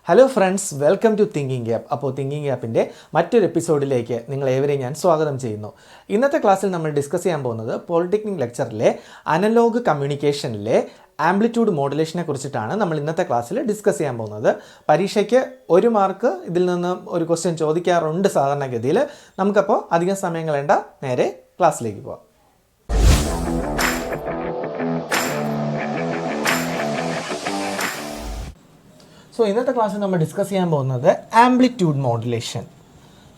Hello friends, welcome to Thinking Gap. അപ്പോൾ Thinking ഗ്യാപ്പിൻ്റെ മറ്റൊരു എപ്പിസോഡിലേക്ക് നിങ്ങളേവരെയും ഞാൻ സ്വാഗതം ചെയ്യുന്നു. ഇന്നത്തെ ക്ലാസ്സിൽ നമ്മൾ ഡിസ്കസ് ചെയ്യാൻ പോകുന്നത് പോളിടെക്നിക് ലെക്ചറിലെ അനലോഗ് കമ്മ്യൂണിക്കേഷനിലെ ആംപ്ലിറ്റ്യൂഡ് മോഡുലേഷനെ കുറിച്ചിട്ടാണ് നമ്മൾ ഇന്നത്തെ ക്ലാസ്സിൽ ഡിസ്കസ് ചെയ്യാൻ പോകുന്നത്. പരീക്ഷയ്ക്ക് 1 മാർക്ക് ഇതിൽ നിന്ന് ഒരു ക്വസ്റ്റ്യൻ ചോദിക്കാറുണ്ട് സാധാരണഗതിയിൽ. നമുക്കപ്പോൾ അധികം സമയം കളയേണ്ട, നേരെ ക്ലാസ്സിലേക്ക് പോകാം. So, in this class, we will discuss amplitude modulation.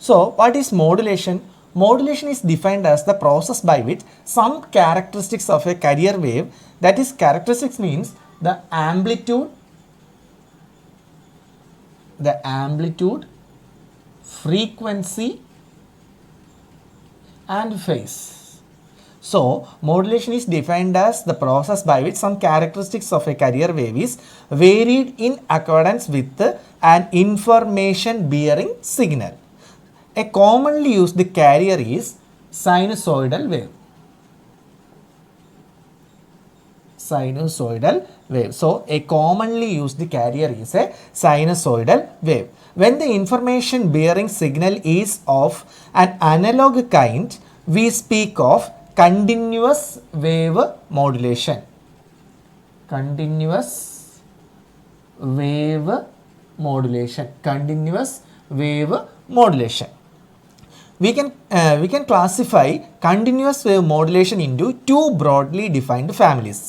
So, what is modulation? Modulation is defined as the process by which some characteristics of a carrier wave, that is, characteristics means the amplitude, frequency and phase. So, modulation is defined as the process by which some characteristics of a carrier wave is varied in accordance with an information bearing signal. A commonly used carrier is sinusoidal wave. So, a commonly used carrier is a sinusoidal wave. When the information bearing signal is of an analog kind, we speak of continuous wave modulation. Continuous wave modulation. We can classify continuous wave modulation into 2 broadly defined families.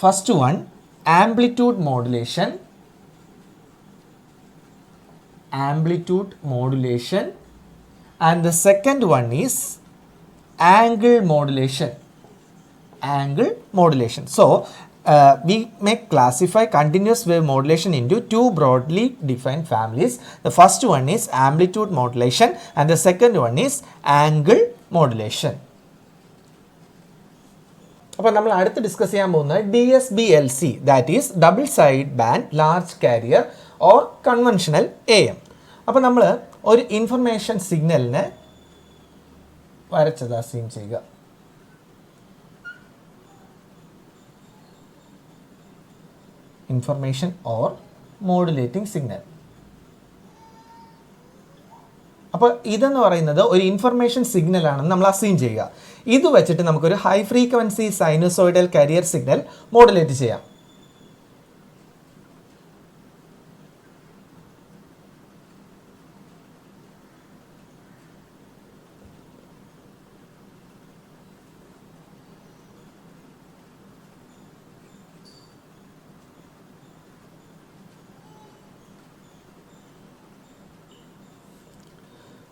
First one, amplitude modulation, and the second one is angle modulation. So, we may classify continuous wave modulation into 2 broadly defined families. The first one is amplitude modulation and the second one is angle modulation. അപ്പോൾ നമ്മൾ അടുത്ത് discuss ചെയ്യാൻ പോകുന്നത് DSBLC, that is double side band large carrier or conventional AM. അപ്പോൾ നമ്മൾ ഒരു information സിഗ്നലിനെ വരച്ചത് അസ്യൂം ചെയ്യുക. Information or modulating signal. അപ്പോൾ ഇതെന്ന് പറയുന്നത് ഒരു ഇൻഫർമേഷൻ സിഗ്നൽ ആണെന്ന് നമ്മൾ അസ്യൂം ചെയ്യുക. ഇത് വെച്ചിട്ട് നമുക്കൊരു high frequency sinusoidal carrier signal modulate ചെയ്യാം.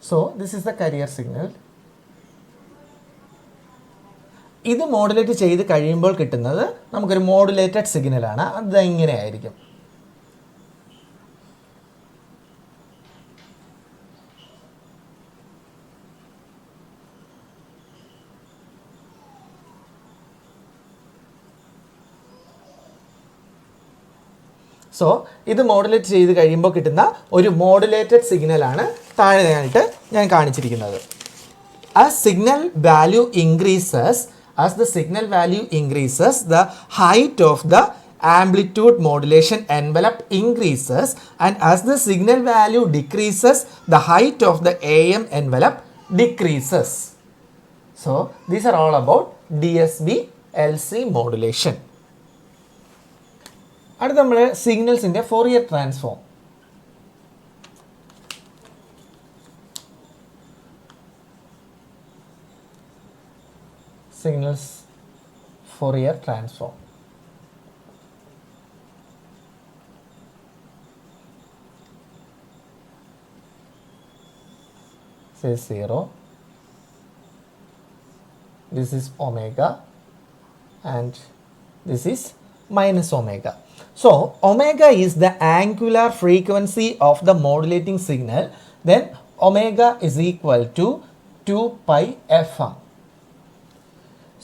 So, this is the carrier signal. ഇത് മോഡുലേറ്റ് ചെയ്ത് കഴിയുമ്പോൾ കിട്ടുന്നത് നമുക്കൊരു മോഡുലേറ്റഡ് സിഗ്നലാണ്. അത് ഇങ്ങനെയായിരിക്കും. സോ ഇത് മോഡുലേറ്റ് ചെയ്ത് കഴിയുമ്പോൾ കിട്ടുന്ന ഒരു മോഡുലേറ്റഡ് സിഗ്നലാണ് താഴെയായിട്ട് ഞാൻ കാണിച്ചിരിക്കുന്നത്. As the signal value increases, the height of the amplitude modulation envelope increases, and as the signal value decreases, the height of the AM envelope decreases. So, these are all about DSB-LC modulation. അടുത്ത നമ്മൾ സിഗ്നൽസിൻ്റെ Fourier transform. Signals Fourier transform. Say 0. This is omega and this is minus omega. So, omega is the angular frequency of the modulating signal. Then omega is equal to 2 pi fm.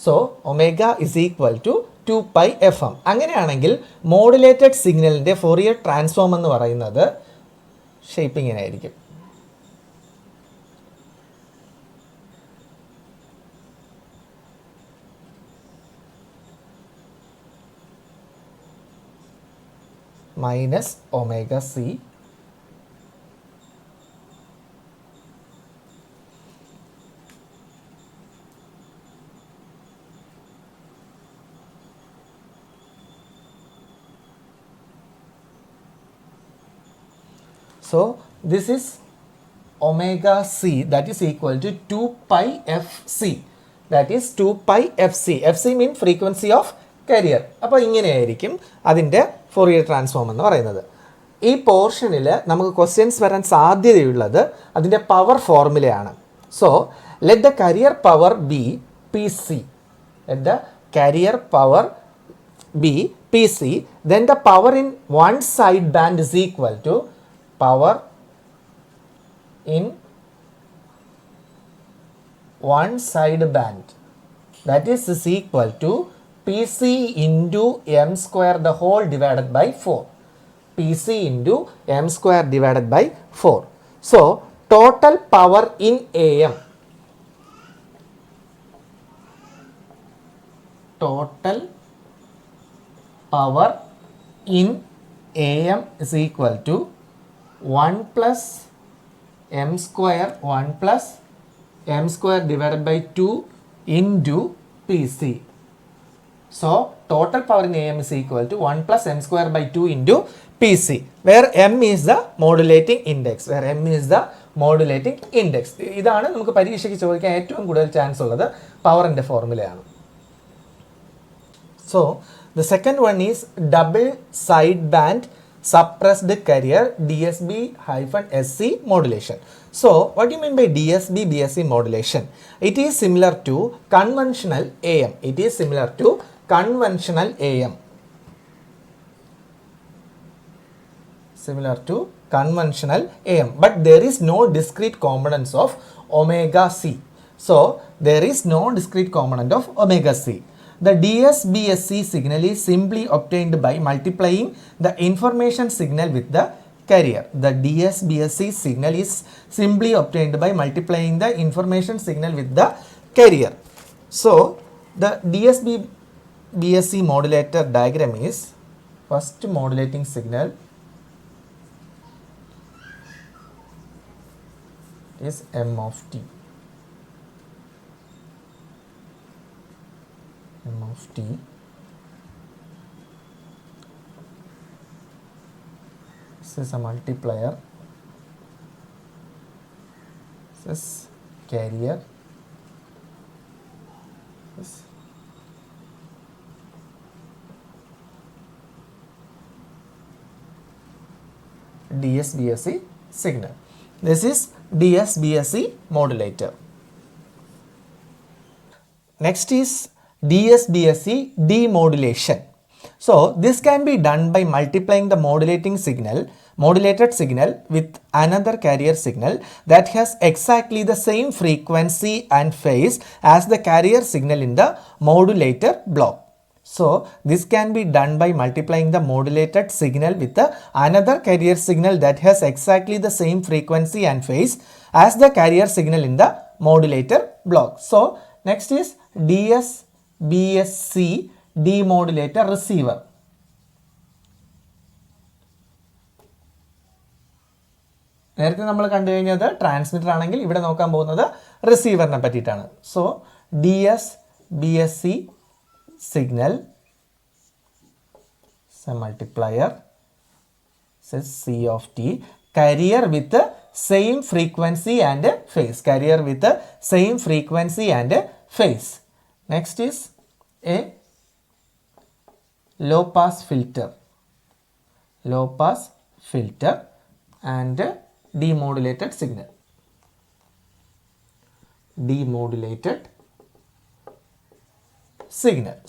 So, omega is equal to 2 pi fm. അങ്ങനെയാണെങ്കിൽ modulated സിഗ്നലിൻ്റെ Fourier transform എന്ന് പറയുന്നത് shaping ഇങ്ങനെയായിരിക്കും. minus omega c so this is omega c that is equal to 2 pi fc that is 2 pi fc means frequency of carrier അപ്പോൾ ഇങ്ങനെയായിരിക്കും അതിൻ്റെ Fourier transform എന്ന് പറയുന്നത് ഈ പോർഷനിൽ നമുക്ക് ക്വസ്റ്റ്യൻസ് വരാൻ സാധ്യതയുള്ളത് അതിൻ്റെ പവർ ഫോർമുലയാണ് so let the carrier power be P C let the carrier power be P C then the power in one side band is equal to power in one side band that is equal to Pc into m square the whole divided by 4 Pc into m square divided by 4 so total power in am total power in am is equal to 1 plus m square 1 plus m square divided by 2 into Pc. So total power in AM is equal to 1 plus m square by 2 into Pc where m is the modulating index where m is the modulating index. ഇതാണ് നമുക്ക് പരീക്ഷയ്ക്ക് ചോദിക്കാൻ ഏറ്റവും കൂടുതൽ chance ഉള്ളത് പവറിൻ്റെ ഫോർമുലയാണ്. So the second one is double side band suppressed carrier DSB-SC modulation. So what do you mean by DSB-BSC modulation? It is similar to conventional AM. It is similar to conventional AM. Similar to conventional AM. But there is no discrete components of omega C. So there is no discrete component of omega C. The DSBSC signal is simply obtained by multiplying the information signal with the carrier. The DSBSC signal is simply obtained by multiplying the information signal with the carrier. So, the DSBSC modulator diagram is first modulating signal is m of t. M of t this is a multiplier this is carrier this DSBSC signal this is DSBSC modulator. Next is DSBSC demodulation. So this can be done by multiplying the modulated signal with another carrier signal that has exactly the same frequency and phase as the carrier signal in the modulator block. So this can be done by multiplying the modulated signal with another carrier signal that has exactly the same frequency and phase as the carrier signal in the modulator block. So next is DSBSC demodulator receiver. നേരത്തെ നമ്മൾ കണ്ടു കഴിഞ്ഞത് transmitter ആണെങ്കിൽ ഇവിടെ നോക്കാൻ പോകുന്നത് റിസീവറിനെ പറ്റിയിട്ടാണ്. So DSBSC signal multiplier says C of t carrier with the same frequency and phase carrier with the same frequency and phase. Next is a low pass filter and demodulated signal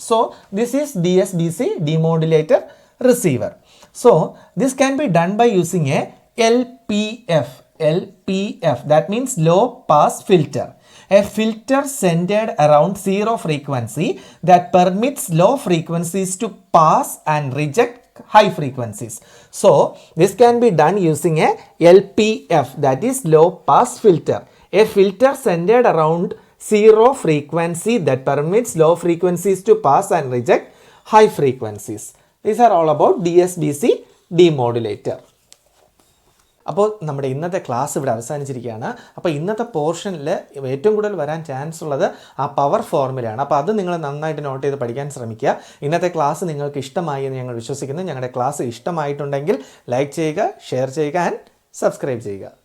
So this is DSBC demodulator receiver. So this can be done by using a LPF that means low pass filter, a filter centered around zero frequency that permits low frequencies to pass and reject high frequencies. So this can be done using a LPF that is low pass filter, a filter centered around zero frequency that permits low frequencies to pass and reject high frequencies. These are all about DSBC demodulator. അപ്പോൾ നമ്മുടെ ഇന്നത്തെ class ഇവിടെ അവസാനിച്ചിരിക്കുകയാണ്. അപ്പോൾ ഇന്നത്തെ പോർഷനിൽ ഏറ്റവും കൂടുതൽ വരാൻ ചാൻസ് ഉള്ളത് ആ പവർ ഫോർമുലയാണ്. അപ്പോൾ അത് നിങ്ങൾ നന്നായിട്ട് നോട്ട് ചെയ്ത് പഠിക്കാൻ ശ്രമിക്കുക. ഇന്നത്തെ ക്ലാസ് നിങ്ങൾക്ക് ഇഷ്ടമായി എന്ന് ഞങ്ങൾ വിശ്വസിക്കുന്നു. ഞങ്ങളുടെ ക്ലാസ് ഇഷ്ടമായിട്ടുണ്ടെങ്കിൽ ലൈക്ക് ചെയ്യുക, ഷെയർ ചെയ്യുക ആൻഡ് സബ്സ്ക്രൈബ് ചെയ്യുക.